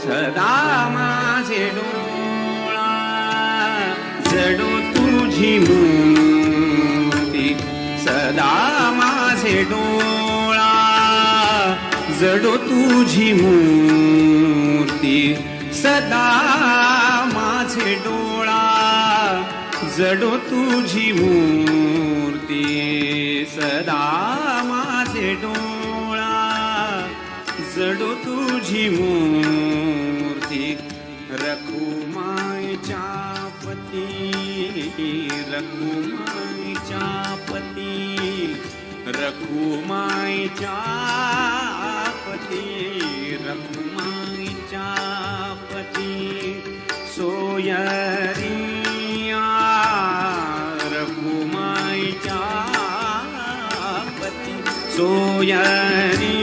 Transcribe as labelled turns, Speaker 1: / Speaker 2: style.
Speaker 1: सदा माझे डोळा जडो तुझी मूर्ती सदा माझे डोळा जडो तुझी मूर्ती सदा माझे डोळा जडो तुझी मूर्ती सदा माझे डोळा जडो तुझी मूर्ती रखुमाईच्या पती रखुमाईच्या पती रखुमाईच्या पती रखुमाईच्या पती सोयरिया रखुमाईच्या पती सोयरी